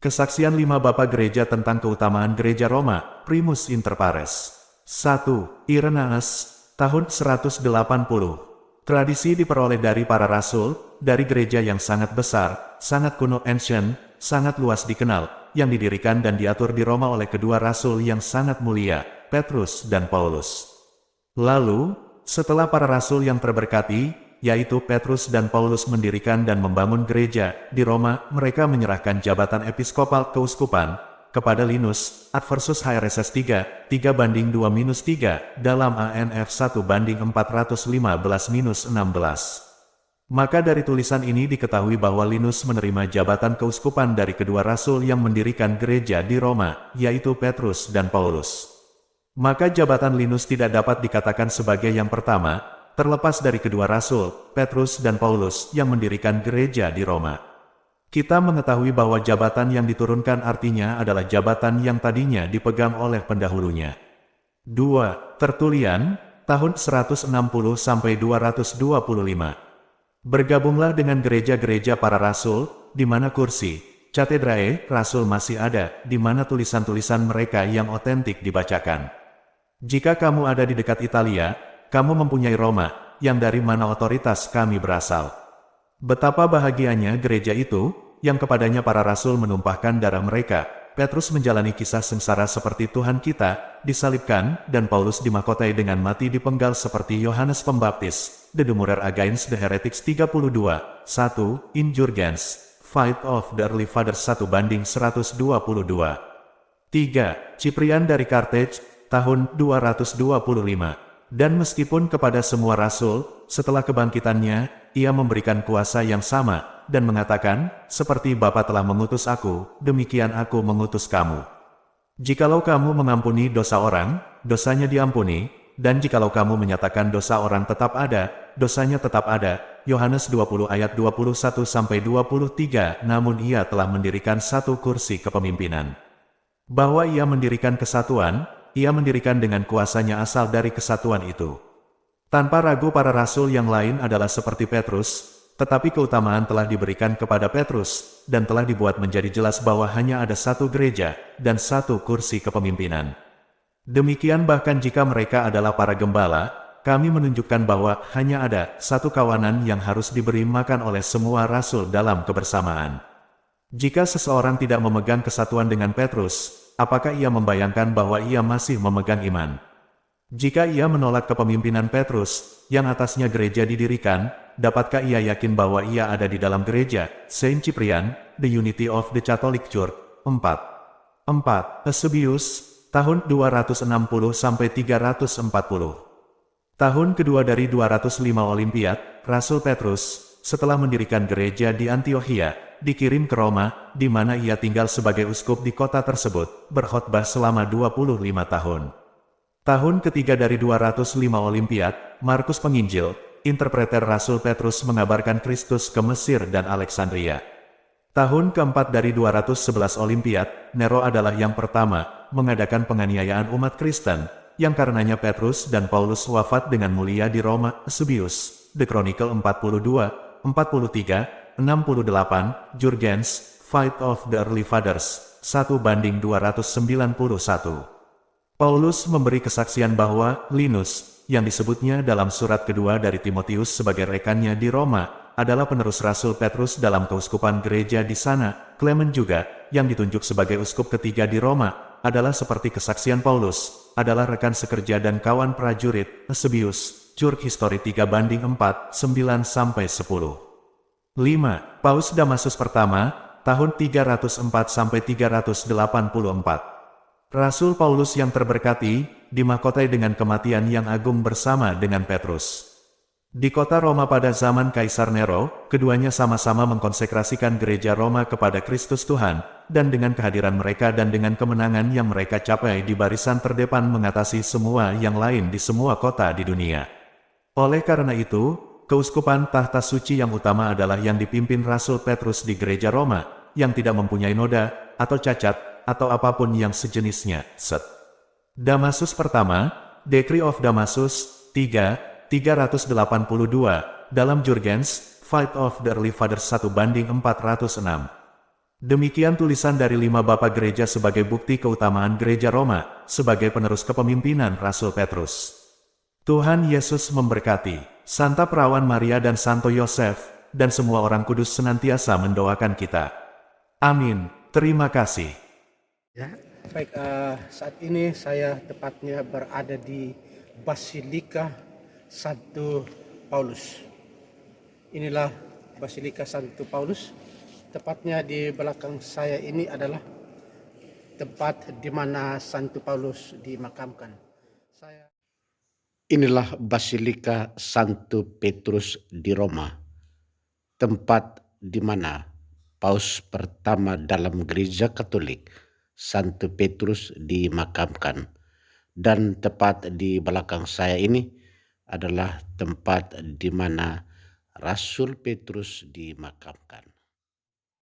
Kesaksian 5 Bapak Gereja tentang keutamaan Gereja Roma, Primus Inter Pares. 1. Irenaeus, tahun 180. Tradisi diperoleh dari para rasul, dari gereja yang sangat besar, sangat kuno ancient, sangat luas dikenal, yang didirikan dan diatur di Roma oleh kedua rasul yang sangat mulia, Petrus dan Paulus. Lalu, setelah para rasul yang terberkati, yaitu Petrus dan Paulus mendirikan dan membangun gereja di Roma, mereka menyerahkan jabatan episkopal keuskupan kepada Linus, Adversus HRSS 3:2-3 dalam ANF 1:415-16. Maka dari tulisan ini diketahui bahwa Linus menerima jabatan keuskupan dari kedua rasul yang mendirikan gereja di Roma, yaitu Petrus dan Paulus. Maka jabatan Linus tidak dapat dikatakan sebagai yang pertama, terlepas dari kedua rasul, Petrus dan Paulus, yang mendirikan gereja di Roma. Kita mengetahui bahwa jabatan yang diturunkan artinya adalah jabatan yang tadinya dipegang oleh pendahulunya. 2. Tertullian, tahun 160-225. Bergabunglah dengan gereja-gereja para rasul, di mana kursi, katedrae, rasul masih ada, di mana tulisan-tulisan mereka yang otentik dibacakan. Jika kamu ada di dekat Italia, kamu mempunyai Roma, yang dari mana otoritas kami berasal. Betapa bahagianya gereja itu, yang kepadanya para rasul menumpahkan darah mereka. Petrus menjalani kisah sengsara seperti Tuhan kita, disalibkan, dan Paulus dimahkotai dengan mati dipenggal seperti Yohanes Pembaptis. The Dumurrer Against the Heretics 32, 1, Injurgens, Fight of the Early Fathers 1:122. 3. Ciprian dari Carthage, tahun 225. Dan meskipun kepada semua rasul, setelah kebangkitannya, ia memberikan kuasa yang sama, dan mengatakan, seperti Bapa telah mengutus aku, demikian aku mengutus kamu. Jikalau kamu mengampuni dosa orang, dosanya diampuni, dan jikalau kamu menyatakan dosa orang tetap ada, dosanya tetap ada. Yohanes 20 ayat 21-23. Namun ia telah mendirikan satu kursi kepemimpinan. Bahwa ia mendirikan kesatuan, ia mendirikan dengan kuasanya asal dari kesatuan itu. Tanpa ragu para rasul yang lain adalah seperti Petrus, tetapi keutamaan telah diberikan kepada Petrus, dan telah dibuat menjadi jelas bahwa hanya ada satu gereja, dan satu kursi kepemimpinan. Demikian bahkan jika mereka adalah para gembala, kami menunjukkan bahwa hanya ada satu kawanan yang harus diberi makan oleh semua rasul dalam kebersamaan. Jika seseorang tidak memegang kesatuan dengan Petrus, apakah ia membayangkan bahwa ia masih memegang iman? Jika ia menolak kepemimpinan Petrus, yang atasnya gereja didirikan, dapatkah ia yakin bahwa ia ada di dalam gereja? Saint Cyprian, The Unity of the Catholic Church, 4. Eusebius, tahun 260-340. Tahun kedua dari 205 Olimpiad, Rasul Petrus, setelah mendirikan gereja di Antiochia, dikirim ke Roma, di mana ia tinggal sebagai uskup di kota tersebut, berkhotbah selama 25 tahun. Tahun ketiga dari 205 Olimpiad, Markus Penginjil, interpreter Rasul Petrus mengabarkan Kristus ke Mesir dan Alexandria. Tahun keempat dari 211 Olimpiad, Nero adalah yang pertama mengadakan penganiayaan umat Kristen, yang karenanya Petrus dan Paulus wafat dengan mulia di Roma. Eusebius, The Chronicle 42, 43, 68, Jurgens, Fight of the Early Fathers, 1:291. Paulus memberi kesaksian bahwa Linus, yang disebutnya dalam surat kedua dari Timotius sebagai rekannya di Roma, adalah penerus Rasul Petrus dalam keuskupan gereja di sana. Clement juga, yang ditunjuk sebagai uskup ketiga di Roma, adalah seperti kesaksian Paulus, adalah rekan sekerja dan kawan prajurit. Eusebius, Church History 3:4, 9-10. 5. Paus Damasus pertama, tahun 304-384. Rasul Paulus yang terberkati, dimahkotai dengan kematian yang agung bersama dengan Petrus. Di kota Roma pada zaman Kaisar Nero, keduanya sama-sama mengkonsekrasikan gereja Roma kepada Kristus Tuhan, dan dengan kehadiran mereka dan dengan kemenangan yang mereka capai di barisan terdepan mengatasi semua yang lain di semua kota di dunia. Oleh karena itu, keuskupan tahta suci yang utama adalah yang dipimpin Rasul Petrus di gereja Roma, yang tidak mempunyai noda, atau cacat, atau apapun yang sejenisnya. Damasus pertama, Decree of Damasus, 3:382, dalam Jurgens, Fight of the Early Fathers 1:406. Demikian tulisan dari 5 Bapak Gereja sebagai bukti keutamaan Gereja Roma, sebagai penerus kepemimpinan Rasul Petrus. Tuhan Yesus memberkati, Santa Perawan Maria dan Santo Yosef, dan semua orang kudus senantiasa mendoakan kita. Amin. Terima kasih. Ya, baik, saat ini saya tepatnya berada di Basilika Santo Paulus. Inilah Basilika Santo Paulus. Tepatnya di belakang saya ini adalah tempat di mana Santo Paulus dimakamkan. Inilah Basilika Santo Petrus di Roma, tempat di mana Paus pertama dalam Gereja Katolik, Santo Petrus, dimakamkan. Dan tepat di belakang saya ini adalah tempat di mana Rasul Petrus dimakamkan.